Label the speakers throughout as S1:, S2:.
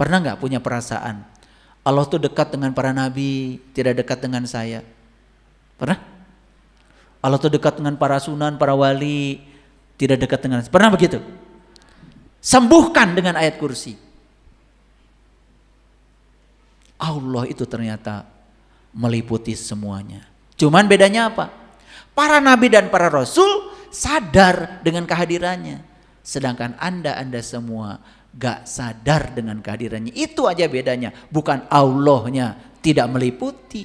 S1: Pernah nggak punya perasaan Allah tuh dekat dengan para nabi, tidak dekat dengan saya? Pernah? Allah tuh dekat dengan para sunan, para wali, tidak dekat dengan saya. Pernah begitu? Sembuhkan dengan ayat kursi. Allah itu ternyata meliputi semuanya. Cuman bedanya apa? Para nabi dan para rasul sadar dengan kehadirannya. Sedangkan anda semua gak sadar dengan kehadirannya. Itu aja bedanya. Bukan Allahnya tidak meliputi.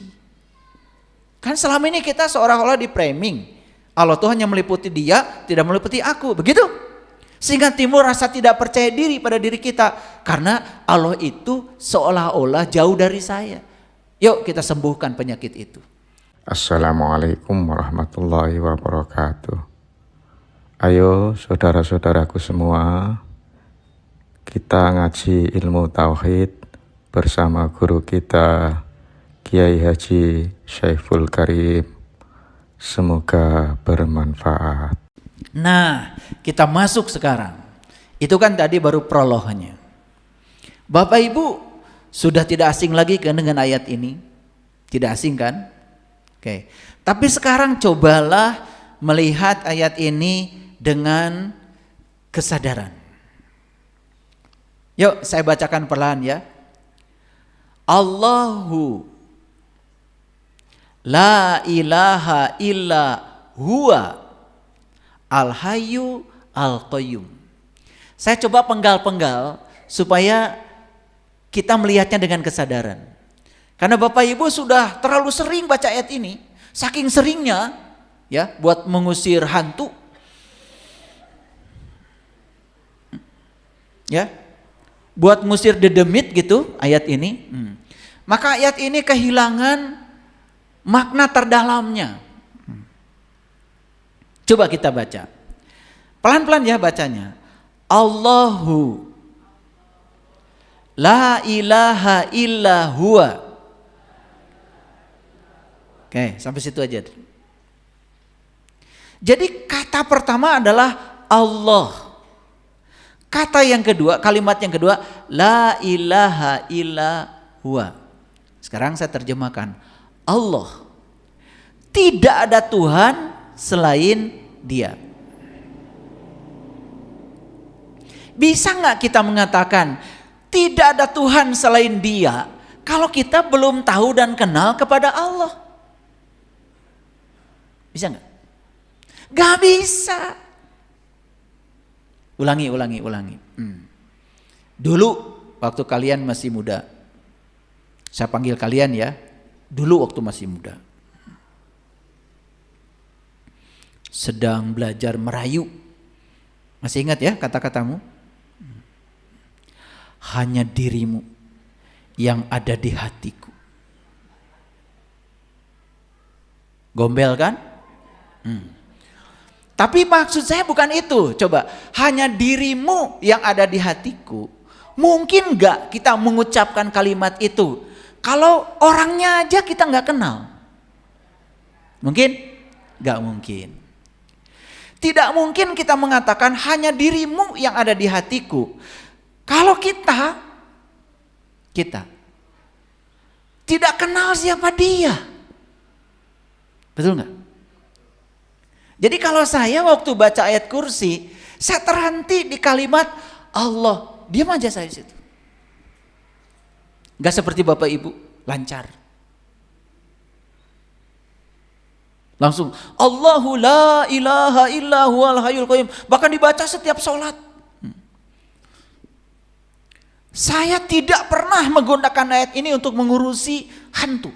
S1: Kan selama ini kita seolah-olah di framing. Allah tuh hanya meliputi dia, tidak meliputi aku. Begitu? Sehingga timbul rasa tidak percaya diri pada diri kita. Karena Allah itu seolah-olah jauh dari saya. Yuk kita sembuhkan penyakit itu.
S2: Assalamualaikum warahmatullahi wabarakatuh. Ayo saudara-saudaraku semua, kita ngaji ilmu tauhid bersama guru kita Kiai Haji Syaiful Karim. Semoga bermanfaat.
S1: Nah, kita masuk sekarang. Itu kan tadi baru prolognya. Bapak Ibu sudah tidak asing lagi kan dengan ayat ini? Tidak asing kan? Oke. Tapi sekarang cobalah melihat ayat ini dengan kesadaran. Yuk saya bacakan perlahan ya. Allahu la ilaha illa huwa al-hayyu al-qayyum. Saya coba penggal-penggal supaya kita melihatnya dengan kesadaran. Karena Bapak Ibu sudah terlalu sering baca ayat ini, saking seringnya ya buat mengusir hantu. Ya. Buat ngusir dedemit gitu ayat ini. Maka ayat ini kehilangan makna terdalamnya. Coba kita baca. Pelan-pelan ya bacanya. Allahu la ilaha illa huwa. Oke, sampai situ aja. Jadi kata pertama adalah Allah. Kata yang kedua, kalimat yang kedua, la ilaha illa huwa. Sekarang saya terjemahkan. Allah. Tidak ada Tuhan selain Dia. Bisa nggak kita mengatakan tidak ada Tuhan selain Dia kalau kita belum tahu dan kenal kepada Allah? Bisa nggak? Gak bisa. Ulangi. Dulu waktu kalian masih muda, saya panggil kalian ya, dulu waktu masih muda, sedang belajar merayu, masih ingat ya kata-katamu? Hanya dirimu yang ada di hatiku. Gombel kan? Tapi maksud saya bukan itu. Coba, hanya dirimu yang ada di hatiku. Mungkin gak kita mengucapkan kalimat itu kalau orangnya aja kita gak kenal? Mungkin? Gak mungkin. Tidak mungkin kita mengatakan hanya dirimu yang ada di hatiku kalau kita tidak kenal siapa Dia. Betul gak? Jadi kalau saya waktu baca ayat kursi, saya terhenti di kalimat Allah. Diam aja saya di situ. Gak seperti Bapak Ibu, lancar. Langsung Allahu la ilaha illa huwal hayyul qayyum. Bahkan dibaca setiap sholat. Saya tidak pernah menggunakan ayat ini untuk mengurusi hantu.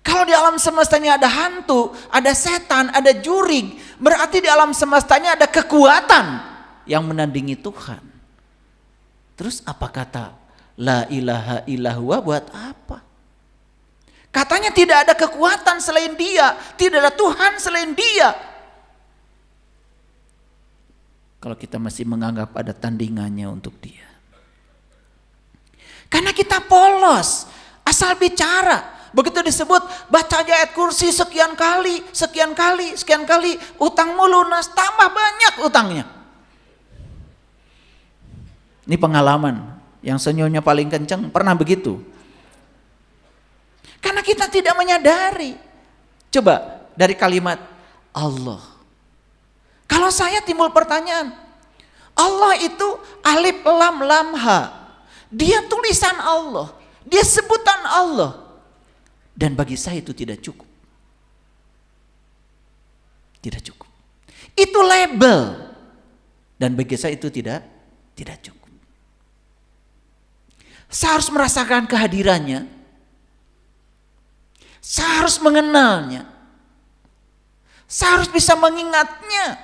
S1: Kalau di alam semesta ini ada hantu, ada setan, ada jurig, berarti di alam semestanya ada kekuatan yang menandingi Tuhan. Terus apa kata la ilaha illallah buat apa? Katanya tidak ada kekuatan selain Dia, tidak ada Tuhan selain Dia. Kalau kita masih menganggap ada tandingannya untuk Dia. Karena kita polos, asal bicara. Begitu disebut baca aja ayat kursi sekian kali, utangmu lunas, tambah banyak utangnya. Ini pengalaman yang senyumnya paling kencang pernah begitu. Karena kita tidak menyadari. Coba dari kalimat Allah. Kalau saya timbul pertanyaan, Allah itu alif lam lam ha. Dia tulisan Allah, dia sebutan Allah. Dan bagi saya itu tidak cukup. Tidak cukup. Itu label. Dan bagi saya itu tidak cukup. Saya harus merasakan kehadirannya. Saya harus mengenalnya. Saya harus bisa mengingatnya.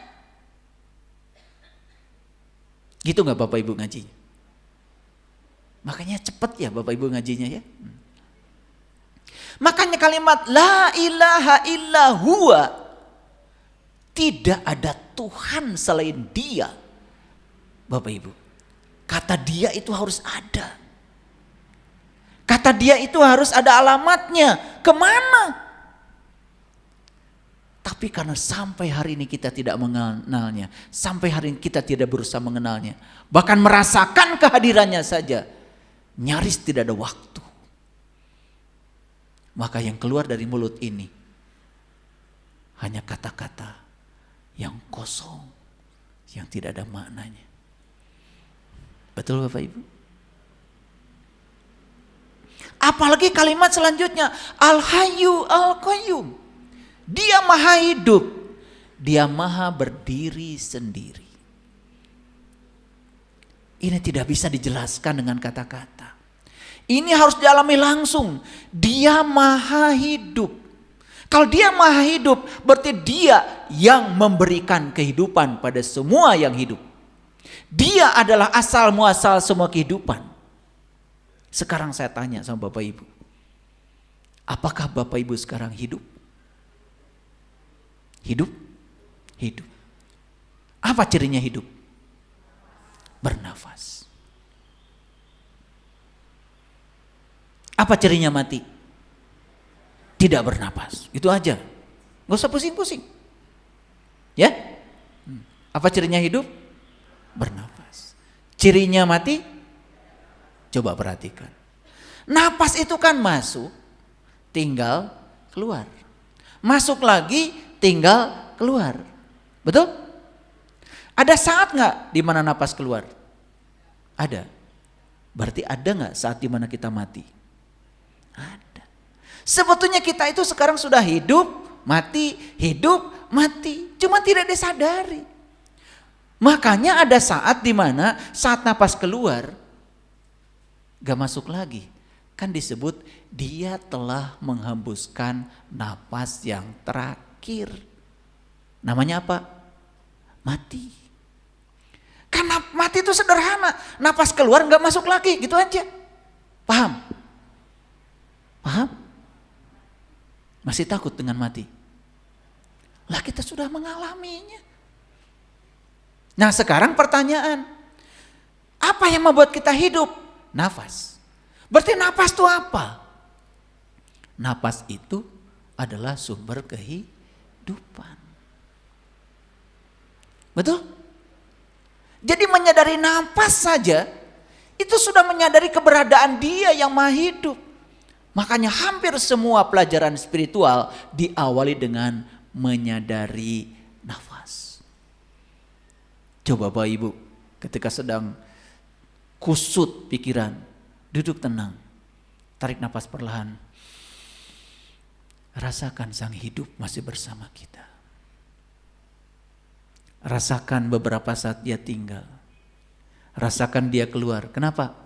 S1: Gitu gak Bapak Ibu ngajinya? Makanya cepat ya Bapak Ibu ngajinya ya. Makanya kalimat la ilaha illa huwa, tidak ada Tuhan selain Dia. Bapak Ibu, kata Dia itu harus ada. Kata Dia itu harus ada alamatnya. Kemana? Tapi karena sampai hari ini kita tidak mengenalnya, sampai hari ini kita tidak berusaha mengenalnya, bahkan merasakan kehadirannya saja, nyaris tidak ada waktu. Maka yang keluar dari mulut ini hanya kata-kata yang kosong, yang tidak ada maknanya. Betul Bapak Ibu? Apalagi kalimat selanjutnya, Al-Hayyu Al-Qayyum. Dia maha hidup, dia maha berdiri sendiri. Ini tidak bisa dijelaskan dengan kata-kata. Ini harus dialami langsung. Dia maha hidup. Kalau dia maha hidup, berarti dia yang memberikan kehidupan pada semua yang hidup. Dia adalah asal muasal semua kehidupan. Sekarang saya tanya sama Bapak Ibu. Apakah Bapak Ibu sekarang hidup? Hidup? Hidup. Apa cirinya hidup? Bernafas. Apa cirinya mati? Tidak bernapas. Itu aja. Gak usah pusing-pusing. Ya? Apa cirinya hidup? Bernapas. Cirinya mati? Coba perhatikan. Napas itu kan masuk, tinggal keluar. Masuk lagi, tinggal keluar. Betul? Ada saat gak di mana napas keluar? Ada. Berarti ada gak saat di mana kita mati? Ada. Sebetulnya kita itu sekarang sudah hidup, mati, cuma tidak disadari. Makanya ada saat di mana saat napas keluar gak masuk lagi. Kan disebut dia telah menghembuskan napas yang terakhir. Namanya apa? Mati. Karena mati itu sederhana, napas keluar gak masuk lagi, gitu aja. Paham? Paham? Masih takut dengan mati? Lah kita sudah mengalaminya. Nah sekarang pertanyaan, apa yang membuat kita hidup? Nafas. Berarti nafas itu apa? Nafas itu adalah sumber kehidupan. Betul? Jadi menyadari nafas saja, itu sudah menyadari keberadaan Dia yang maha hidup. Makanya hampir semua pelajaran spiritual diawali dengan menyadari nafas. Coba Bapak Ibu ketika sedang kusut pikiran, duduk tenang, tarik nafas perlahan. Rasakan sang hidup masih bersama kita. Rasakan beberapa saat dia tinggal. Rasakan dia keluar. Kenapa?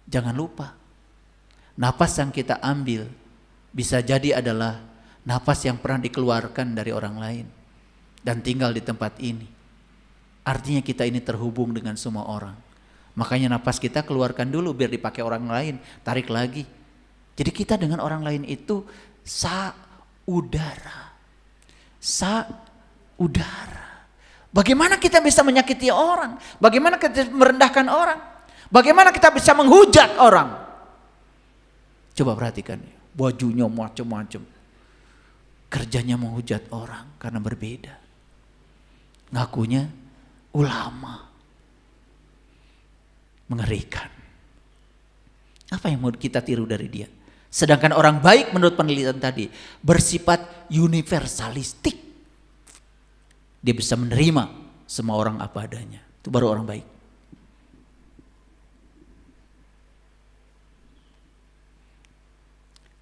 S1: Jangan lupa. Napas yang kita ambil bisa jadi adalah napas yang pernah dikeluarkan dari orang lain dan tinggal di tempat ini. Artinya kita ini terhubung dengan semua orang. Makanya napas kita keluarkan dulu biar dipakai orang lain, tarik lagi. Jadi kita dengan orang lain itu saudara. Saudara. Bagaimana kita bisa menyakiti orang? Bagaimana kita merendahkan orang? Bagaimana kita bisa menghujat orang? Coba perhatikan. bajunya macam-macam. Kerjanya menghujat orang karena berbeda. Ngakunya ulama. Mengerikan. Apa yang mau kita tiru dari dia? Sedangkan orang baik menurut penelitian tadi bersifat universalistik. Dia bisa menerima semua orang apa adanya. Itu baru orang baik.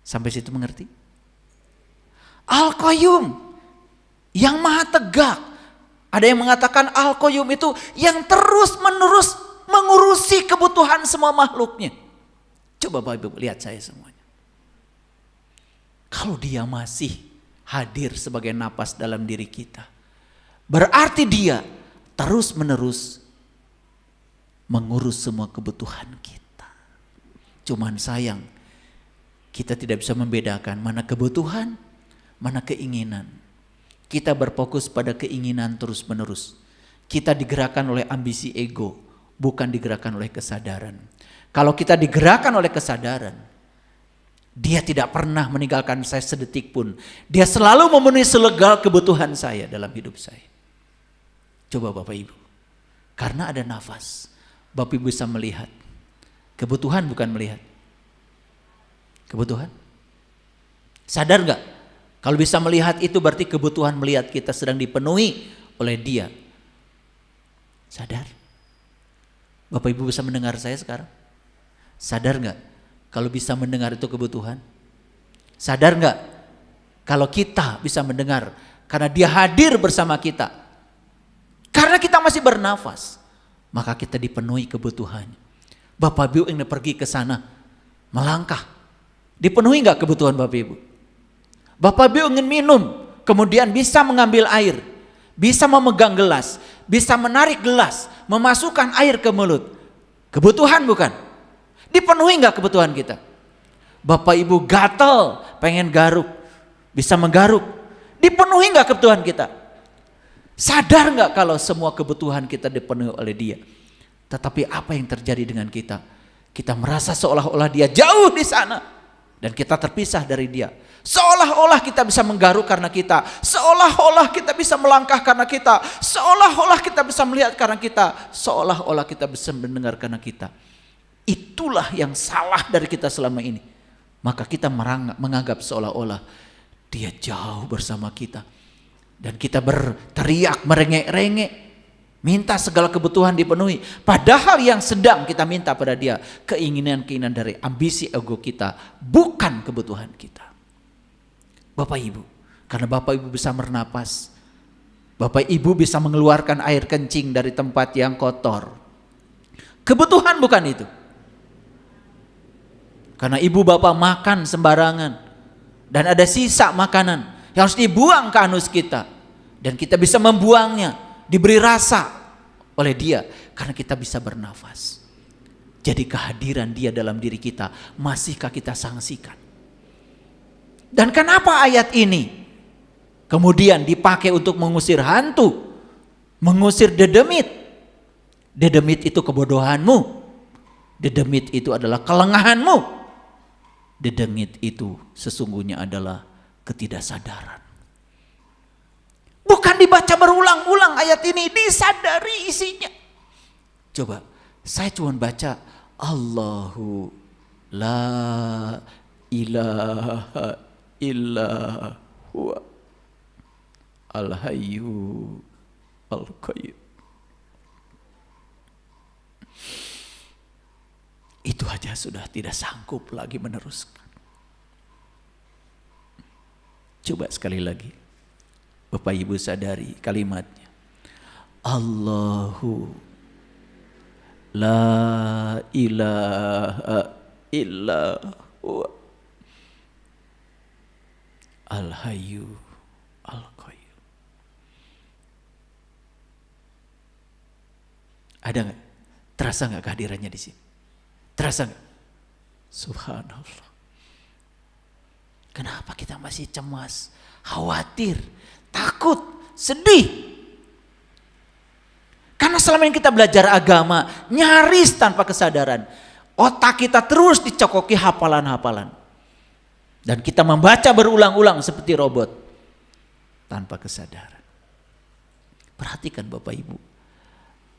S1: Sampai situ mengerti? Al-Qayyum yang maha tegak. Ada yang mengatakan Al-Qayyum itu yang terus menerus mengurusi kebutuhan semua makhluknya. Coba Bapak Ibu lihat saya semuanya. Kalau dia masih hadir sebagai napas dalam diri kita, berarti dia terus menerus mengurus semua kebutuhan kita. Cuman sayang, kita tidak bisa membedakan mana kebutuhan, mana keinginan. Kita berfokus pada keinginan terus menerus. Kita digerakkan oleh ambisi ego, bukan digerakkan oleh kesadaran. Kalau kita digerakkan oleh kesadaran, dia tidak pernah meninggalkan saya sedetik pun. Dia selalu memenuhi selegal kebutuhan saya dalam hidup saya. Coba Bapak Ibu, karena ada nafas, Bapak Ibu bisa melihat. Kebutuhan bukan melihat. Kebutuhan. Sadar gak? Kalau bisa melihat itu berarti kebutuhan melihat kita sedang dipenuhi oleh dia. Sadar? Bapak Ibu bisa mendengar saya sekarang? Sadar gak? Kalau bisa mendengar itu kebutuhan? Sadar gak? Kalau kita bisa mendengar karena dia hadir bersama kita. Karena kita masih bernafas, maka kita dipenuhi kebutuhan. Bapak Ibu ingin pergi ke sana, melangkah. Dipenuhi gak kebutuhan Bapak Ibu? Bapak Ibu ingin minum, kemudian bisa mengambil air, bisa memegang gelas, bisa menarik gelas, memasukkan air ke mulut. Kebutuhan bukan? Dipenuhi gak kebutuhan kita? Bapak Ibu gatal, pengen garuk, bisa menggaruk. Dipenuhi gak kebutuhan kita? Sadar gak kalau semua kebutuhan kita dipenuhi oleh dia? Tetapi apa yang terjadi dengan kita? Kita merasa seolah-olah dia jauh di sana. Dan kita terpisah dari dia. Seolah-olah kita bisa menggaruk karena kita. Seolah-olah kita bisa melangkah karena kita. Seolah-olah kita bisa melihat karena kita. Seolah-olah kita bisa mendengar karena kita. Itulah yang salah dari kita selama ini. Maka kita menganggap seolah-olah dia jauh bersama kita. Dan kita berteriak, merengek-rengek. Minta segala kebutuhan dipenuhi. Padahal yang sedang kita minta pada dia keinginan-keinginan dari ambisi ego kita, bukan kebutuhan kita. Bapak Ibu, karena Bapak Ibu bisa bernapas, Bapak Ibu bisa mengeluarkan air kencing dari tempat yang kotor. Kebutuhan bukan itu. Karena ibu bapak makan sembarangan dan ada sisa makanan yang harus dibuang ke anus kita, dan kita bisa membuangnya, diberi rasa oleh dia karena kita bisa bernafas. Jadi kehadiran dia dalam diri kita masihkah kita sangsikan? Dan kenapa ayat ini kemudian dipakai untuk mengusir hantu, mengusir dedemit? Dedemit itu kebodohanmu, dedemit itu adalah kelengahanmu, dedemit itu sesungguhnya adalah ketidaksadaran. Bukan dibaca berulang-ulang ayat ini, disadari isinya. Coba, saya cuma baca Allahu la ilaha illa huwa al-hayyu al-qayyum. Itu aja sudah tidak sanggup lagi meneruskan. Coba sekali lagi. Bapak Ibu sadari kalimatnya. Allahu la ilaha illa huwa al-hayyu al-qayyum. Ada gak? Terasa gak kehadirannya di sini? Terasa gak? Subhanallah. Kenapa kita masih cemas, khawatir, takut, sedih? Karena selama ini kita belajar agama nyaris tanpa kesadaran. Otak kita terus dicokoki hafalan-hafalan. Dan kita membaca berulang-ulang seperti robot tanpa kesadaran. Perhatikan Bapak Ibu.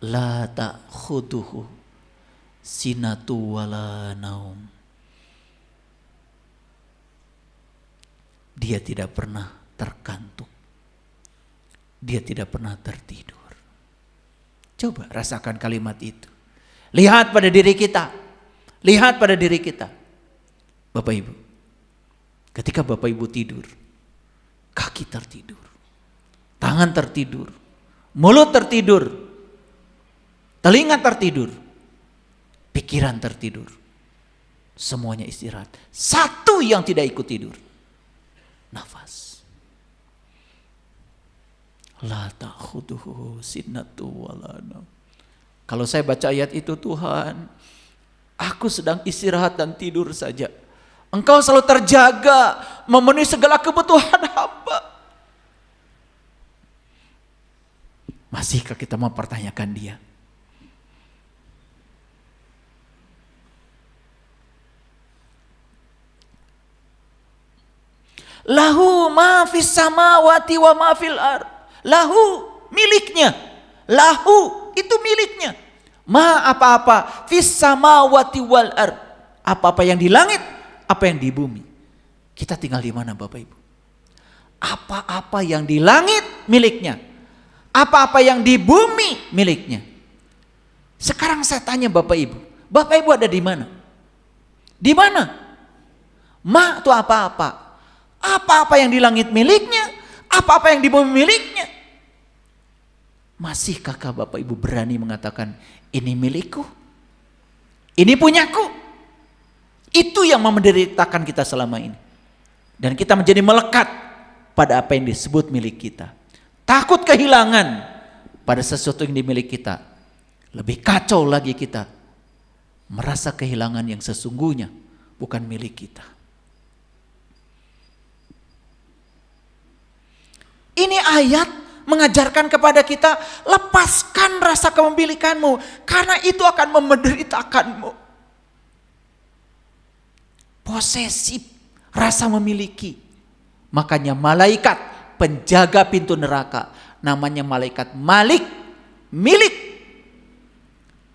S1: La ta'khuduhu sinatu wala naum. Dia tidak pernah terkantuk. Dia tidak pernah tertidur. Coba rasakan kalimat itu. Lihat pada diri kita. Lihat pada diri kita. Bapak Ibu. Ketika Bapak Ibu tidur, kaki tertidur, tangan tertidur, mulut tertidur, telinga tertidur, pikiran tertidur. Semuanya istirahat. Satu yang tidak ikut tidur. Nafas. La ta'khuduhu sinatu wala naum. Kalau saya baca ayat itu, Tuhan, aku sedang istirahat dan tidur saja. Engkau selalu terjaga, memenuhi segala kebutuhan hamba. Masihkah kita mempertanyakan Dia? Lahu ma fis samawati wa ma fil ard. Lahu, miliknya. Lahu, itu miliknya. Ma apa-apa, fis samawati wal ard. Apa-apa yang di langit, apa yang di bumi. Kita tinggal di mana Bapak Ibu? Apa-apa yang di langit miliknya. Apa-apa yang di bumi miliknya. Sekarang saya tanya Bapak Ibu. Bapak Ibu ada di mana? Di mana? Ma itu apa-apa. Apa-apa yang di langit miliknya. Apa-apa yang di bumi miliknya. Masih kakak Bapak Ibu berani mengatakan ini milikku? Ini punyaku? Itu yang menderitakan kita selama ini. Dan kita menjadi melekat pada apa yang disebut milik kita. Takut kehilangan pada sesuatu yang dimiliki kita. Lebih kacau lagi kita merasa kehilangan yang sesungguhnya bukan milik kita. Ini ayat mengajarkan kepada kita, lepaskan rasa kepemilikanmu karena itu akan menderitakanmu. Posesif, rasa memiliki. Makanya malaikat penjaga pintu neraka namanya malaikat Malik, milik.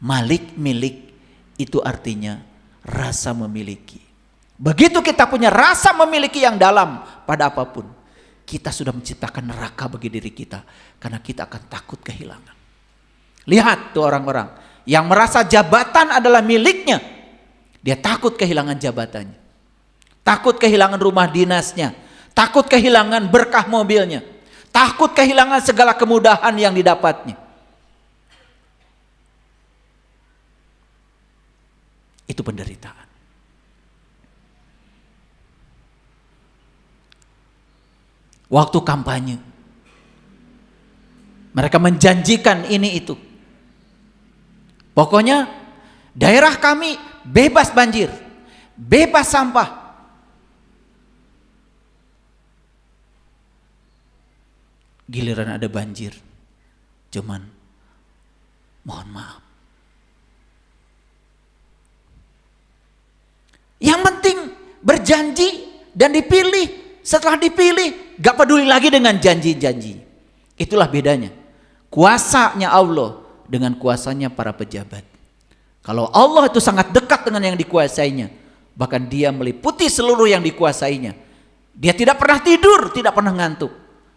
S1: Malik, milik itu artinya rasa memiliki. Begitu kita punya rasa memiliki yang dalam pada apapun, kita sudah menciptakan neraka bagi diri kita karena kita akan takut kehilangan. Lihat tuh orang-orang yang merasa jabatan adalah miliknya, dia takut kehilangan jabatannya, takut kehilangan rumah dinasnya, takut kehilangan berkah mobilnya, takut kehilangan segala kemudahan yang didapatnya. Itu penderitaan. Waktu kampanye, mereka menjanjikan ini itu. Pokoknya daerah kami bebas banjir, bebas sampah. Giliran ada banjir, cuman mohon maaf. Yang penting berjanji dan dipilih. Setelah dipilih, gak peduli lagi dengan janji-janji. Itulah bedanya. Kuasanya Allah dengan kuasanya para pejabat. Kalau Allah itu sangat dekat dengan yang dikuasainya, bahkan dia meliputi seluruh yang dikuasainya. Dia tidak pernah tidur, tidak pernah ngantuk.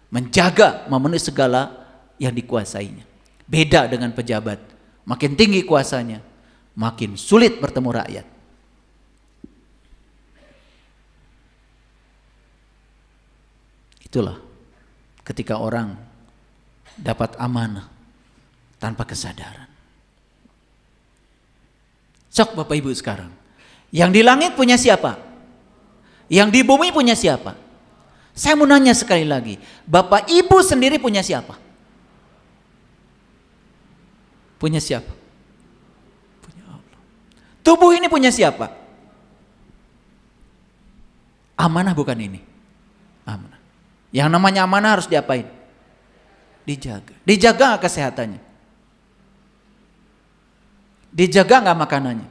S1: Menjaga, memenuhi segala yang dikuasainya. Beda dengan pejabat. Makin tinggi kuasanya, makin sulit bertemu rakyat. Itulah ketika orang dapat amanah tanpa kesadaran. Sok Bapak Ibu sekarang. Yang di langit punya siapa? Yang di bumi punya siapa? Saya mau nanya sekali lagi. Bapak Ibu sendiri punya siapa? Punya siapa? Punya Allah. Tubuh ini punya siapa? Amanah bukan ini? Amanah. Yang namanya amanah harus diapain? Dijaga. Dijaga gak kesehatannya? Dijaga gak makanannya?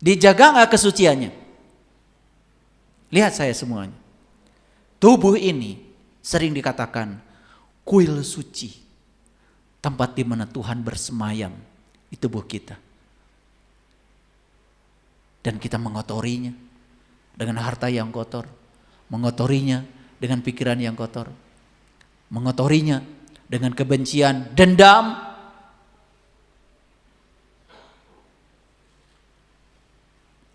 S1: Dijaga nggak kesuciannya? Lihat saya semuanya. Tubuh ini sering dikatakan kuil suci. Tempat di mana Tuhan bersemayam di tubuh kita. Dan kita mengotorinya dengan harta yang kotor. Mengotorinya dengan pikiran yang kotor. Mengotorinya dengan kebencian, dendam.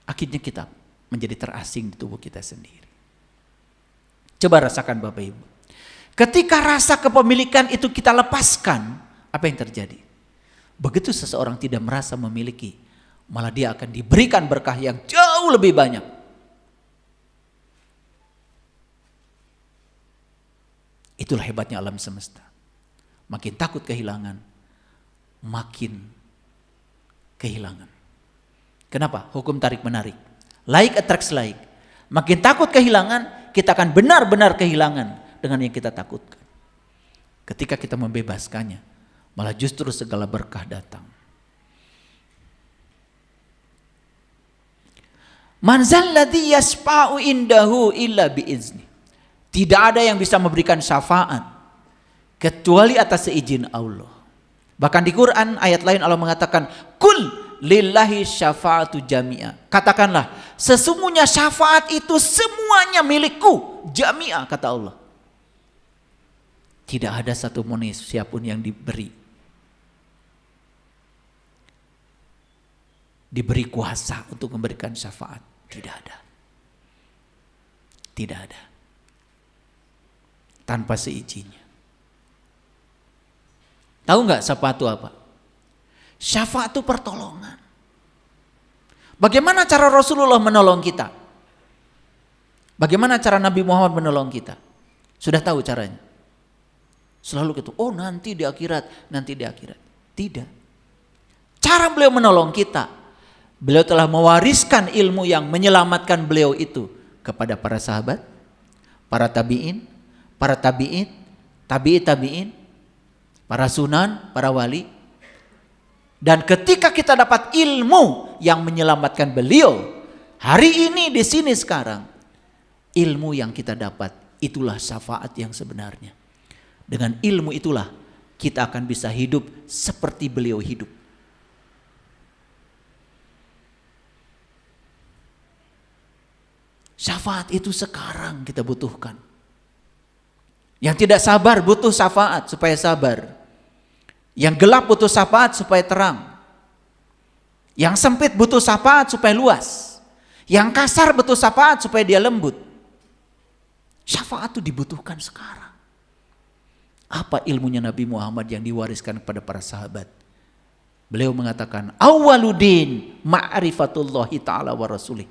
S1: Akhirnya kita menjadi terasing di tubuh kita sendiri. Coba rasakan Bapak Ibu. Ketika rasa kepemilikan itu kita lepaskan, apa yang terjadi? Begitu seseorang tidak merasa memiliki, malah dia akan diberikan berkah yang jauh lebih banyak. Itulah hebatnya alam semesta. Makin takut kehilangan, makin kehilangan. Kenapa? Hukum tarik menarik. Like attracts like. Makin takut kehilangan, kita akan benar-benar kehilangan dengan yang kita takutkan. Ketika kita membebaskannya, malah justru segala berkah datang. Man zalladzi yashfa'u indahu illa biizni. Tidak ada yang bisa memberikan syafaat kecuali atas seizin Allah. Bahkan di Quran ayat lain Allah mengatakan, "Kul lillahi syafa'atu jami'a." Katakanlah, sesungguhnya syafaat itu semuanya milikku, jami'a, kata Allah. Tidak ada satu manusia pun yang diberi kuasa untuk memberikan syafaat. Tidak ada. Tidak ada. Tanpa seizinnya. Tahu nggak syafaat itu apa? Syafaat itu pertolongan. Bagaimana cara Rasulullah menolong kita? Bagaimana cara Nabi Muhammad menolong kita? Sudah tahu caranya? Selalu gitu, oh nanti di akhirat, nanti di akhirat. Tidak. Cara beliau menolong kita, beliau telah mewariskan ilmu yang menyelamatkan beliau itu kepada para sahabat, para tabi'in, tabi'in, para sunan, para wali. Dan ketika kita dapat ilmu yang menyelamatkan beliau, hari ini di sini sekarang, ilmu yang kita dapat itulah syafaat yang sebenarnya. Dengan ilmu itulah kita akan bisa hidup seperti beliau hidup. Syafaat itu sekarang kita butuhkan. Yang tidak sabar butuh syafaat supaya sabar. Yang gelap butuh syafaat supaya terang. Yang sempit butuh syafaat supaya luas. Yang kasar butuh syafaat supaya dia lembut. Syafaat itu dibutuhkan sekarang. Apa ilmunya Nabi Muhammad yang diwariskan kepada para sahabat? Beliau mengatakan, awwaluddin ma'rifatullahi ta'ala wa rasulih.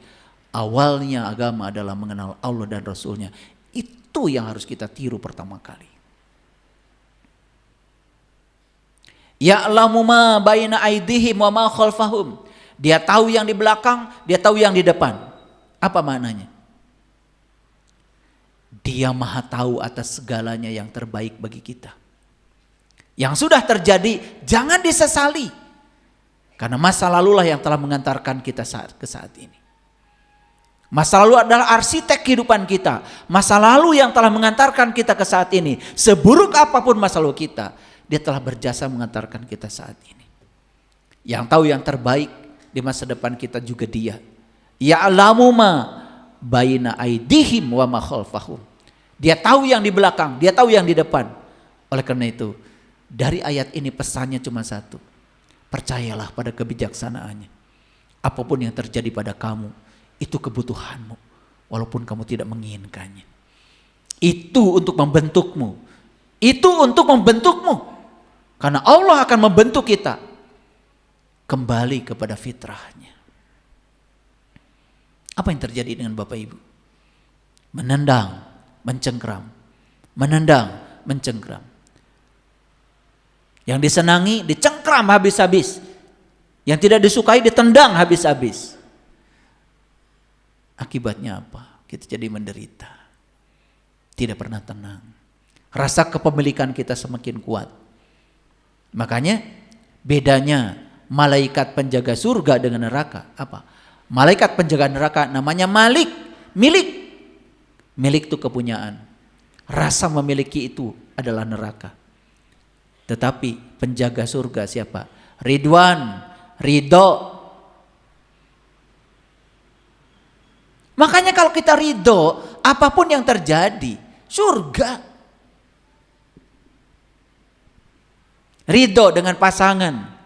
S1: Awalnya agama adalah mengenal Allah dan Rasulnya. Itu yang harus kita tiru pertama kali. Ya'lamu ma baina aydihim wa ma khalfahum. Dia tahu yang di belakang, dia tahu yang di depan. Apa maknanya? Dia maha tahu atas segalanya yang terbaik bagi kita. Yang sudah terjadi jangan disesali. Karena masa lalulah yang telah mengantarkan kita ke saat ini. Masa lalu adalah arsitek kehidupan kita. Masa lalu yang telah mengantarkan kita ke saat ini. Seburuk apapun masa lalu kita, dia telah berjasa mengantarkan kita saat ini. Yang tahu yang terbaik di masa depan kita juga dia. Ya'lamu ma baina aydihim wa ma khalfahum. Dia tahu yang di belakang, dia tahu yang di depan. Oleh karena itu, dari ayat ini pesannya cuma satu. Percayalah pada kebijaksanaannya. Apapun yang terjadi pada kamu, itu kebutuhanmu, walaupun kamu tidak menginginkannya. Itu untuk membentukmu. Itu untuk membentukmu. Karena Allah akan membentuk kita kembali kepada fitrahnya. Apa yang terjadi dengan Bapak Ibu? Menendang, mencengkram. Menendang, mencengkram. Yang disenangi dicengkram habis-habis. Yang tidak disukai ditendang habis-habis. Akibatnya apa? Kita jadi menderita. Tidak pernah tenang. Rasa kepemilikan kita semakin kuat. Makanya bedanya malaikat penjaga surga dengan neraka apa? Malaikat penjaga neraka namanya Malik, milik. Milik itu kepunyaan. Rasa memiliki itu adalah neraka. Tetapi penjaga surga siapa? Ridwan, ridho. Makanya kalau kita ridho, apapun yang terjadi, surga. Ridho dengan pasangan.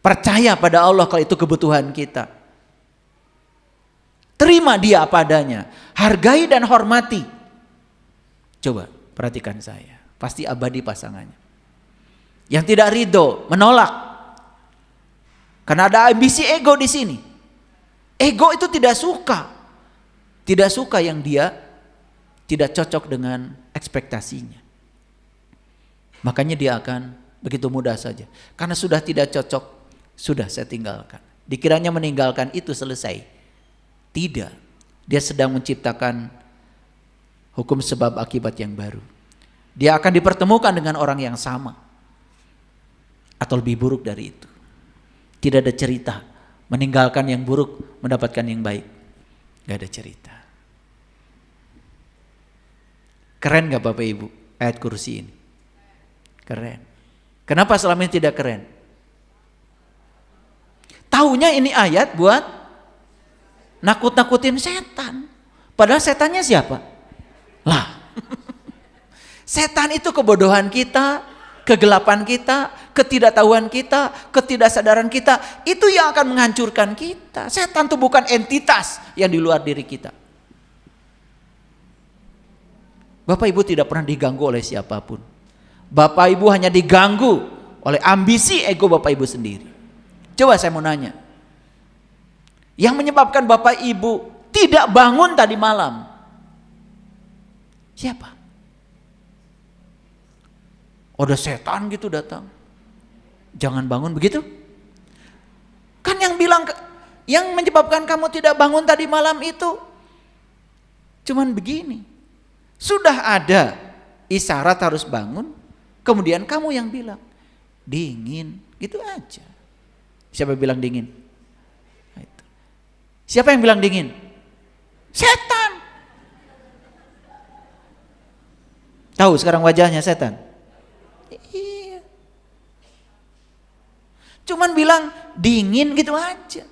S1: Percaya pada Allah kalau itu kebutuhan kita. Terima dia apa adanya. Hargai dan hormati. Coba perhatikan saya. Pasti abadi pasangannya. Yang tidak ridho, menolak. Karena ada ambisi ego di sini. Ego itu tidak suka. Tidak suka yang dia tidak cocok dengan ekspektasinya. Makanya dia akan begitu mudah saja. Karena sudah tidak cocok, sudah saya tinggalkan. Dikiranya meninggalkan itu selesai. Tidak. Dia sedang menciptakan hukum sebab akibat yang baru. Dia akan dipertemukan dengan orang yang sama. Atau lebih buruk dari itu. Tidak ada cerita meninggalkan yang buruk, mendapatkan yang baik. Gak ada cerita. Keren gak Bapak Ibu ayat kursi ini? Keren. Kenapa selama ini tidak keren? Taunya ini ayat buat nakut-nakutin setan. Padahal setannya siapa? Lah. Setan itu kebodohan kita, kegelapan kita, ketidaktahuan kita, ketidaksadaran kita. Itu yang akan menghancurkan kita. Setan itu bukan entitas yang di luar diri kita. Bapak Ibu tidak pernah diganggu oleh siapapun. Bapak Ibu hanya diganggu oleh ambisi ego Bapak Ibu sendiri. Coba saya mau nanya. Yang menyebabkan Bapak Ibu tidak bangun tadi malam. Siapa? Ada setan gitu datang. Jangan bangun begitu. Kan yang bilang, yang menyebabkan kamu tidak bangun tadi malam itu cuman begini. Sudah ada isyarat harus bangun, kemudian kamu yang bilang dingin, gitu aja. Siapa yang bilang dingin? Siapa yang bilang dingin? Setan. Tahu sekarang wajahnya setan? Iya. Cuman bilang dingin gitu aja.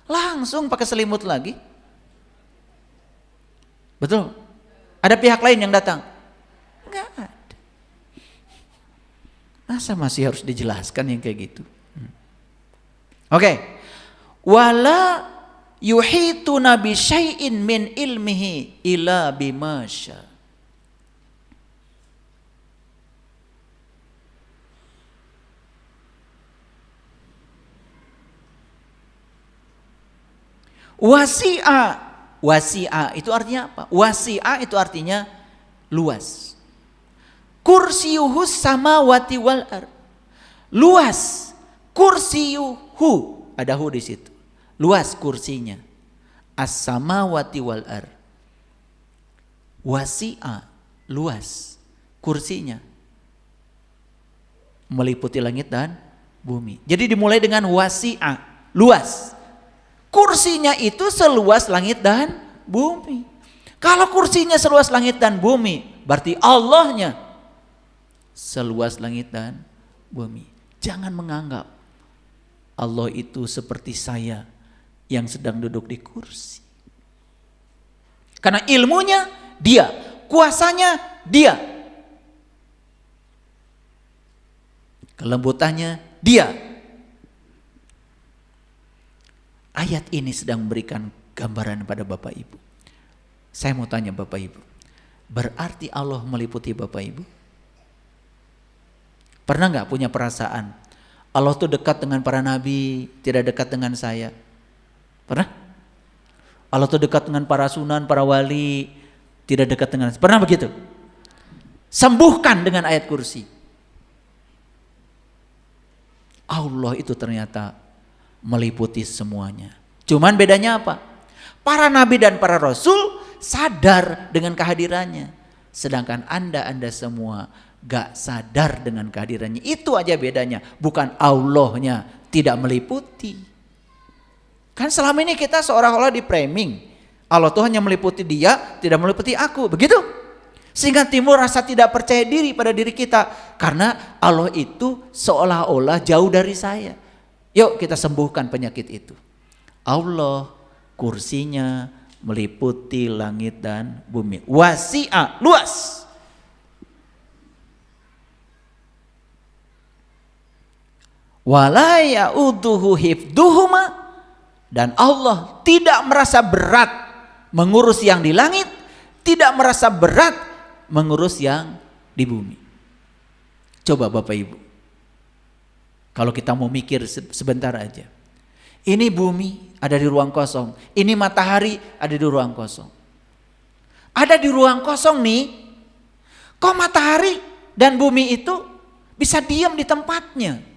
S1: Langsung pakai selimut lagi. Betul? Ada pihak lain yang datang? Enggak ada. Masa masih harus dijelaskan yang kayak gitu? Oke. Wala yuhituna bi syai'in min ilmihi ila bima syaa. Wasi'a itu artinya apa? Wasi'a itu artinya luas. Kursiyuhus samawati wal ard. Luas. Kursiyuhu, ada hu di situ. Luas kursinya. As-samawati wal ard. Wasi'a, luas. Kursinya meliputi langit dan bumi. Jadi dimulai dengan wasi'a, luas. Kursinya itu seluas langit dan bumi. Kalau kursinya seluas langit dan bumi, berarti Allahnya seluas langit dan bumi. Jangan menganggap Allah itu seperti saya yang sedang duduk di kursi. Karena ilmunya dia, kuasanya dia, kelembutannya dia. Ayat ini sedang memberikan gambaran pada Bapak Ibu. Saya mau tanya Bapak Ibu, berarti Allah meliputi Bapak Ibu? Pernah gak punya perasaan Allah tuh dekat dengan para nabi, tidak dekat dengan saya? Pernah? Allah tuh dekat dengan para sunan, para wali, tidak dekat dengan saya. Pernah begitu? Sembuhkan dengan ayat kursi. Allah itu ternyata meliputi semuanya. Cuman bedanya apa? Para nabi dan para rasul sadar dengan kehadirannya. Sedangkan anda semua gak sadar dengan kehadirannya. Itu aja bedanya. Bukan Allahnya tidak meliputi. Kan selama ini kita seolah-olah di framing. Allah tuh hanya meliputi dia, tidak meliputi aku. Begitu? Sehingga timbul rasa tidak percaya diri pada diri kita. Karena Allah itu seolah-olah jauh dari saya. Yuk kita sembuhkan penyakit itu. Allah kursinya meliputi langit dan bumi. Wasi'a, luas. Wala ya'uduhu hifduhuma, dan Allah tidak merasa berat mengurus yang di langit, tidak merasa berat mengurus yang di bumi. Coba Bapak Ibu, kalau kita mau mikir sebentar aja. Ini bumi ada di ruang kosong, ini matahari ada di ruang kosong. Ada di ruang kosong nih, kok matahari dan bumi itu bisa diam di tempatnya?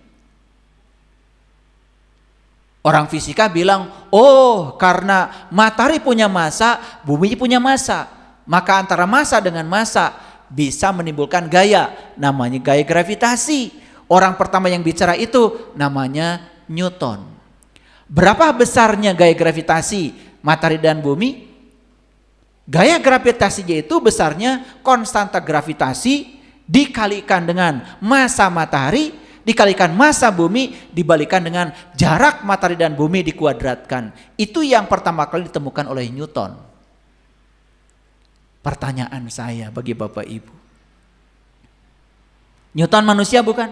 S1: Orang fisika bilang, oh karena matahari punya massa, bumi punya massa. Maka antara massa dengan massa bisa menimbulkan gaya, namanya gaya gravitasi. Orang pertama yang bicara itu namanya Newton. Berapa besarnya gaya gravitasi matahari dan bumi? Gaya gravitasinya itu besarnya konstanta gravitasi dikalikan dengan massa matahari, dikalikan massa bumi, dibalikan dengan jarak matahari dan bumi dikuadratkan. Itu yang pertama kali ditemukan oleh Newton. Pertanyaan saya bagi Bapak Ibu. Newton manusia bukan?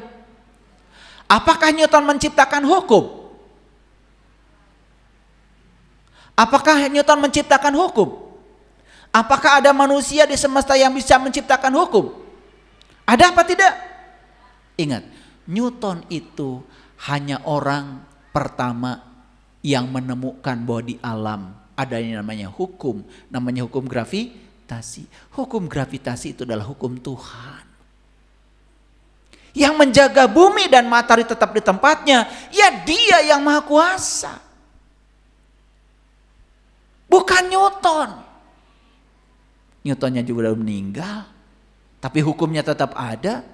S1: Apakah Newton menciptakan hukum? Apakah Newton menciptakan hukum? Apakah ada manusia di semesta yang bisa menciptakan hukum? Ada apa tidak? Ingat, Newton itu hanya orang pertama yang menemukan bahwa di alam ada yang namanya hukum gravitasi. Hukum gravitasi itu adalah hukum Tuhan. Yang menjaga bumi dan matahari tetap di tempatnya, ya Dia yang Maha Kuasa. Bukan Newton. Newtonnya juga sudah meninggal, tapi hukumnya tetap ada.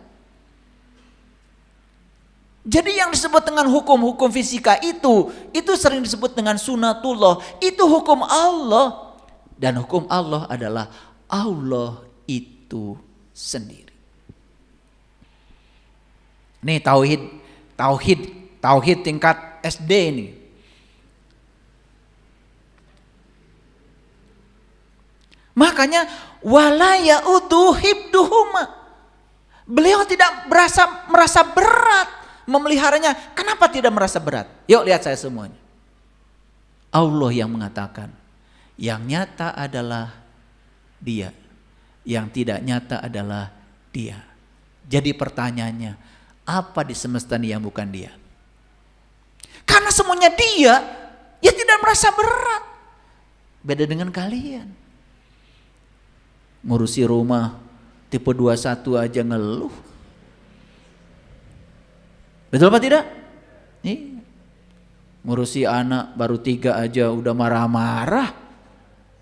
S1: Jadi yang disebut dengan hukum-hukum fisika itu sering disebut dengan sunatullah. Itu hukum Allah. Dan hukum Allah adalah Allah itu sendiri. Nih tauhid tingkat SD ini. Makanya wala ya'udu hibduhuma. Beliau tidak merasa berat memeliharanya. Kenapa tidak merasa berat? Yuk lihat saya semuanya. Allah yang mengatakan, yang nyata adalah Dia, yang tidak nyata adalah Dia. Jadi pertanyaannya, apa di semesta ini yang bukan Dia? Karena semuanya Dia, ya tidak merasa berat. Beda dengan kalian. Ngurusi rumah tipe 21 aja ngeluh. Betul apa tidak? Nih, ngurusi anak baru 3 aja udah marah-marah.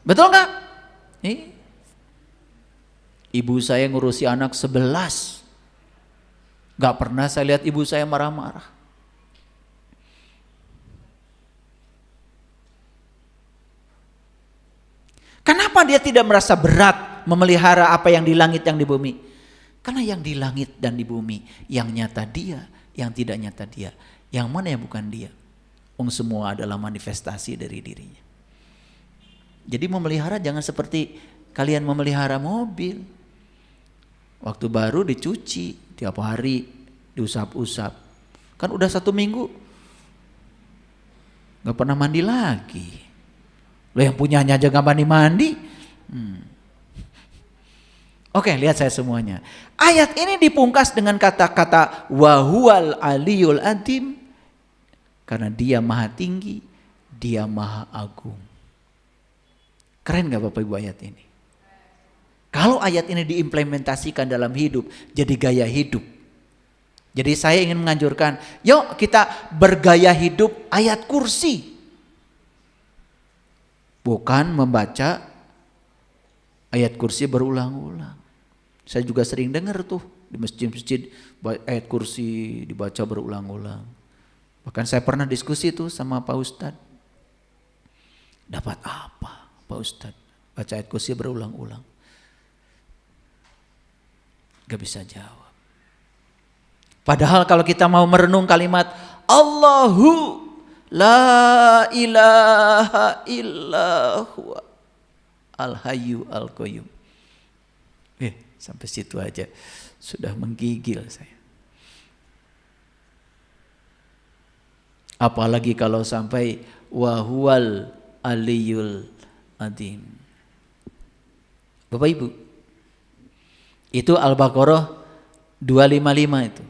S1: Betul nggak? Nih, ibu saya ngurusi anak 11. Gak pernah saya lihat ibu saya marah-marah. Kenapa dia tidak merasa berat memelihara apa yang di langit yang di bumi? Karena yang di langit dan di bumi yang nyata Dia, yang tidak nyata Dia. Yang mana yang bukan Dia? Semua adalah manifestasi dari dirinya. Jadi memelihara jangan seperti kalian memelihara mobil. Waktu baru dicuci, tiap hari diusap-usap. Kan udah 1 minggu gak pernah mandi lagi. Lo yang punyanya aja gak mandi-mandi. Oke, lihat saya semuanya. Ayat ini dipungkas dengan kata-kata wahuwal aliyul adim. Karena Dia maha tinggi, Dia maha agung. Keren gak Bapak Ibu ayat ini? Kalau ayat ini diimplementasikan dalam hidup, jadi gaya hidup. Jadi saya ingin menganjurkan, yuk kita bergaya hidup ayat kursi. Bukan membaca ayat kursi berulang-ulang. Saya juga sering dengar tuh di masjid-masjid ayat kursi dibaca berulang-ulang. Bahkan saya pernah diskusi tuh sama Pak Ustadz. Dapat apa Pak Ustadz? Baca ayat kursi berulang-ulang. Gak bisa jawab. Padahal kalau kita mau merenung kalimat Allahu la ilaha illa huwa al-hayyu al-qayyum. Sampai situ aja sudah menggigil saya. Apalagi kalau sampai wahuwal aliyul adim. Bapak Ibu, itu Al-Baqarah 255 itu.